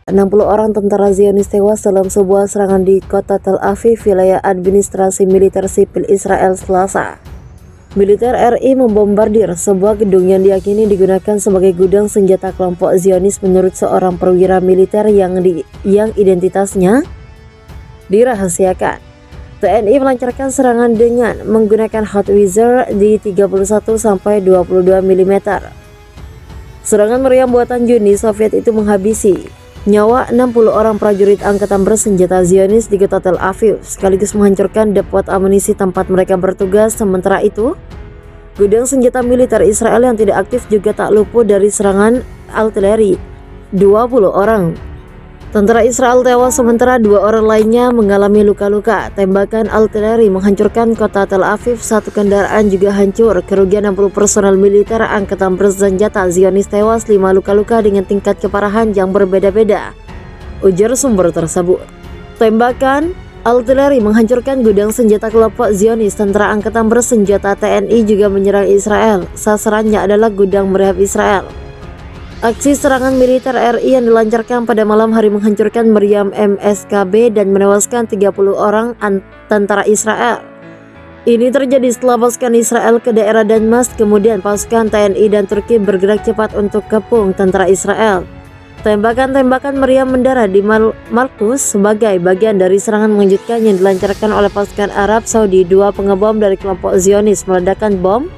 60 orang tentara Zionis tewas dalam sebuah serangan di kota Tel Aviv, wilayah administrasi militer sipil Israel, Selasa. Militer RI membombardir sebuah gedung yang diyakini digunakan sebagai gudang senjata kelompok Zionis menurut seorang perwira militer yang identitasnya dirahasiakan. TNI melancarkan serangan dengan menggunakan Hot Wizard di 31-22 mm. Serangan meriam buatan Uni Soviet itu menghabisi nyawa 60 orang prajurit angkatan bersenjata Zionis di kota Tel Aviv, sekaligus menghancurkan depot amunisi tempat mereka bertugas. Sementara itu, gudang senjata militer Israel yang tidak aktif juga tak luput dari serangan artileri. 20 orang tentara Israel tewas, sementara 2 orang lainnya mengalami luka-luka. Tembakan artileri menghancurkan kota Tel Aviv. Satu kendaraan juga hancur. Kerugian 60 personel militer angkatan bersenjata Zionis tewas, 5 luka-luka dengan tingkat keparahan yang berbeda-beda, ujar sumber tersebut. Tembakan artileri menghancurkan gudang senjata kelompok Zionis. Tentara angkatan bersenjata TNI juga menyerang Israel. Sasarannya adalah gudang meriam Israel. Aksi serangan militer RI yang dilancarkan pada malam hari menghancurkan meriam MSKB dan menewaskan 30 orang tentara Israel. Ini terjadi setelah pasukan Israel ke daerah Damas, kemudian pasukan TNI dan Turki bergerak cepat untuk kepung tentara Israel. Tembakan-tembakan meriam mendarat di Markus sebagai bagian dari serangan mengejutkan yang dilancarkan oleh pasukan Arab Saudi. 2 pengebom dari kelompok Zionis meledakkan bom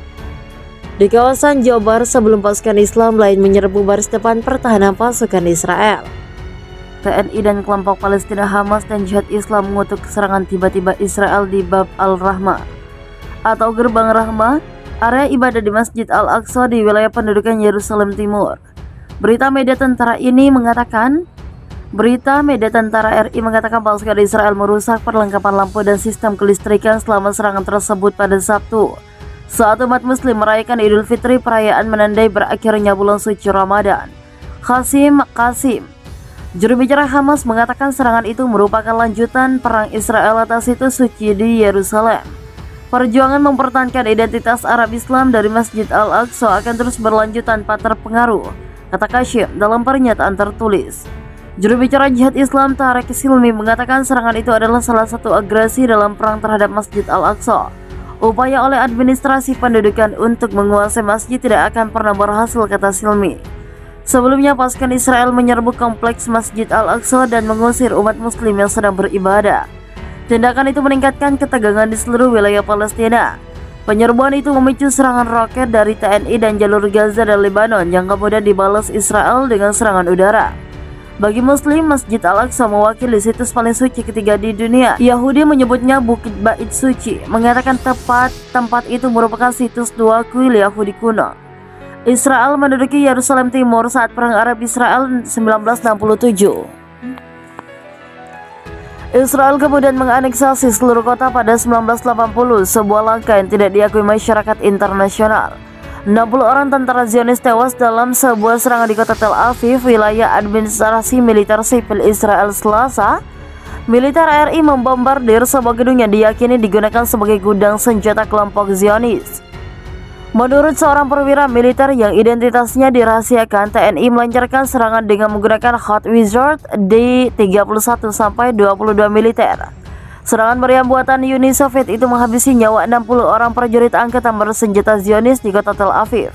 di kawasan Jobar sebelum pasukan Islam lain menyerbu baris depan pertahanan pasukan Israel. TNI dan kelompok Palestina Hamas dan Jihad Islam mengutuk serangan tiba-tiba Israel di Bab al-Rahmah atau Gerbang Rahmah, area ibadah di Masjid Al-Aqsa di wilayah pendudukan Yerusalem Timur. Berita media tentara RI mengatakan pasukan Israel merusak perlengkapan lampu dan sistem kelistrikan selama serangan tersebut pada Sabtu, saat umat muslim merayakan Idul Fitri, perayaan menandai berakhirnya bulan suci Ramadan. Qasim, juru bicara Hamas, mengatakan serangan itu merupakan lanjutan perang Israel atas situs suci di Yerusalem. Perjuangan mempertahankan identitas Arab Islam dari Masjid Al-Aqsa akan terus berlanjut tanpa terpengaruh, kata Qasim dalam pernyataan tertulis. Juru bicara Jihad Islam Tarek Silmi mengatakan serangan itu adalah salah satu agresi dalam perang terhadap Masjid Al-Aqsa. Upaya oleh administrasi pendudukan untuk menguasai masjid tidak akan pernah berhasil, kata Silmi. Sebelumnya pasukan Israel menyerbu kompleks Masjid Al-Aqsa dan mengusir umat muslim yang sedang beribadah. Tindakan itu meningkatkan ketegangan di seluruh wilayah Palestina. Penyerbuan itu memicu serangan roket dari TNI dan jalur Gaza dan Lebanon yang kemudian dibalas Israel dengan serangan udara. Bagi Muslim, Masjid Al-Aqsa mewakili situs paling suci ketiga di dunia. Yahudi menyebutnya Bukit Bait Suci, mengatakan tempat itu merupakan situs dua kuil Yahudi kuno. Israel menduduki Yerusalem Timur saat Perang Arab Israel 1967. Israel kemudian menganeksasi seluruh kota pada 1980, sebuah langkah yang tidak diakui masyarakat internasional. 60 orang tentara Zionis tewas dalam sebuah serangan di kota Tel Aviv, wilayah administrasi militer sipil Israel, Selasa. Militer RI membombardir sebuah gedung yang diyakini digunakan sebagai gudang senjata kelompok Zionis. Menurut seorang perwira militer yang identitasnya dirahasiakan, TNI melancarkan serangan dengan menggunakan Hot Wizard di 31-22 mm. Serangan meriam buatan Uni Soviet itu menghabisi nyawa 60 orang prajurit angkatan bersenjata Zionis di kota Tel Aviv,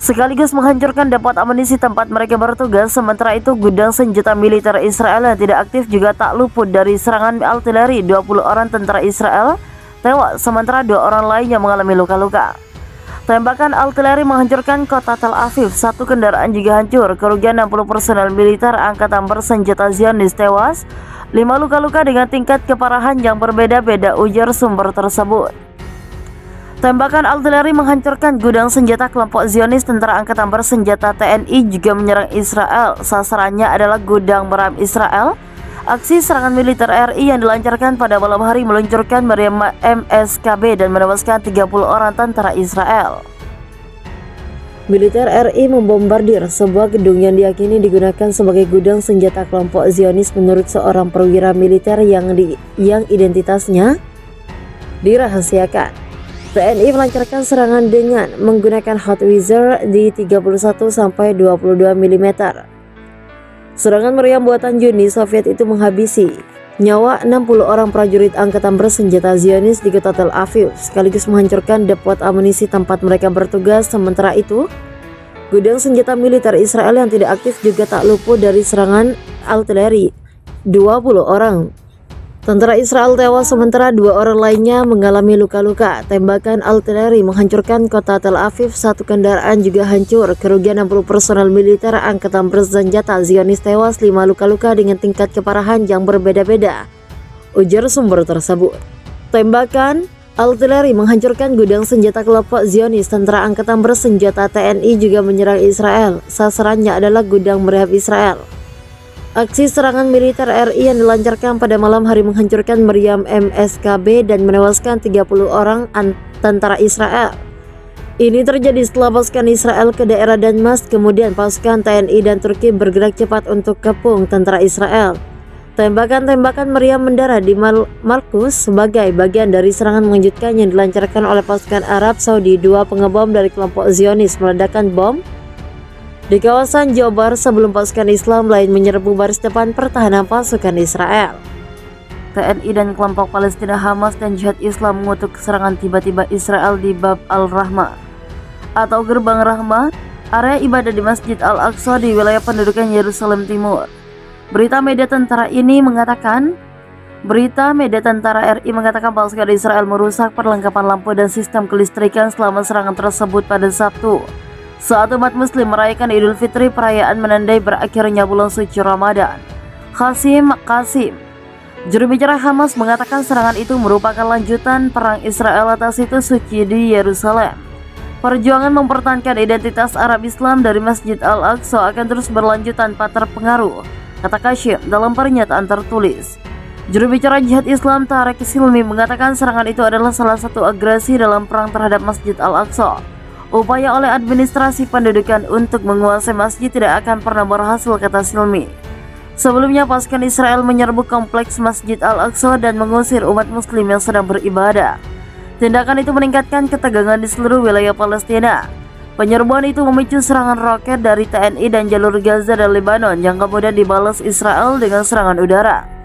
sekaligus menghancurkan depot amunisi tempat mereka bertugas. Sementara itu, gudang senjata militer Israel yang tidak aktif juga tak luput dari serangan artileri. 20 orang tentara Israel tewas, sementara 2 orang lain yang mengalami luka-luka. Tembakan artileri menghancurkan kota Tel Aviv. Satu kendaraan juga hancur. Kerugian 60 personel militer angkatan bersenjata Zionis tewas, 5 luka-luka dengan tingkat keparahan yang berbeda-beda, ujar sumber tersebut. Tembakan artileri menghancurkan gudang senjata kelompok Zionis. Tentara angkatan bersenjata TNI juga menyerang Israel. Sasarannya adalah gudang meriam Israel. Aksi serangan militer RI yang dilancarkan pada malam hari meluncurkan meriam MSKB dan menewaskan 30 orang tentara Israel. Militer RI membombardir sebuah gedung yang diyakini digunakan sebagai gudang senjata kelompok Zionis menurut seorang perwira militer yang identitasnya dirahasiakan. TNI melancarkan serangan dengan menggunakan Hot Wizard di 31-22 mm. Serangan meriam buatan Uni Soviet itu menghabisi nyawa 60 orang prajurit angkatan bersenjata Zionis di kota Tel Aviv, sekaligus menghancurkan depot amunisi tempat mereka bertugas. Sementara itu, gudang senjata militer Israel yang tidak aktif juga tak luput dari serangan artileri. 20 orang tentara Israel tewas, sementara 2 orang lainnya mengalami luka-luka. Tembakan artileri menghancurkan kota Tel Aviv. 1 kendaraan juga hancur. Kerugian 60 personel militer angkatan bersenjata Zionis tewas, 5 luka-luka dengan tingkat keparahan yang berbeda-beda, ujar sumber tersebut. Tembakan artileri menghancurkan gudang senjata kelompok Zionis. Tentara angkatan bersenjata TNI juga menyerang Israel. Sasarannya adalah gudang meriam Israel. Aksi serangan militer RI yang dilancarkan pada malam hari menghancurkan meriam MSKB dan menewaskan 30 orang tentara Israel. Ini terjadi setelah pasukan Israel ke daerah Damas, kemudian pasukan TNI dan Turki bergerak cepat untuk kepung tentara Israel. Tembakan-tembakan meriam mendarat di Markus sebagai bagian dari serangan mengejutkan yang dilancarkan oleh pasukan Arab Saudi. 2 pengebom dari kelompok Zionis meledakkan bom di kawasan Jobar sebelum pasukan Islam lain menyerbu baris depan pertahanan pasukan Israel. TNI dan kelompok Palestina Hamas dan Jihad Islam mengutuk serangan tiba-tiba Israel di Bab al-Rahmah atau Gerbang Rahmah, area ibadah di Masjid Al-Aqsa di wilayah pendudukan Yerusalem Timur. Berita media tentara RI mengatakan pasukan Israel merusak perlengkapan lampu dan sistem kelistrikan selama serangan tersebut pada Sabtu, saat umat muslim merayakan Idul Fitri, perayaan menandai berakhirnya bulan suci Ramadan. Qasim, juru bicara Hamas, mengatakan serangan itu merupakan lanjutan perang Israel atas situs suci di Yerusalem. Perjuangan mempertahankan identitas Arab Islam dari Masjid Al-Aqsa akan terus berlanjut tanpa terpengaruh, kata Qasim dalam pernyataan tertulis. Juru bicara Jihad Islam Tarek Silmi mengatakan serangan itu adalah salah satu agresi dalam perang terhadap Masjid Al-Aqsa. Upaya oleh administrasi pendudukan untuk menguasai masjid tidak akan pernah berhasil, kata Silmi. Sebelumnya pasukan Israel menyerbu kompleks Masjid Al-Aqsa dan mengusir umat muslim yang sedang beribadah. Tindakan itu meningkatkan ketegangan di seluruh wilayah Palestina. Penyerbuan itu memicu serangan roket dari TNI dan jalur Gaza dan Lebanon yang kemudian dibalas Israel dengan serangan udara.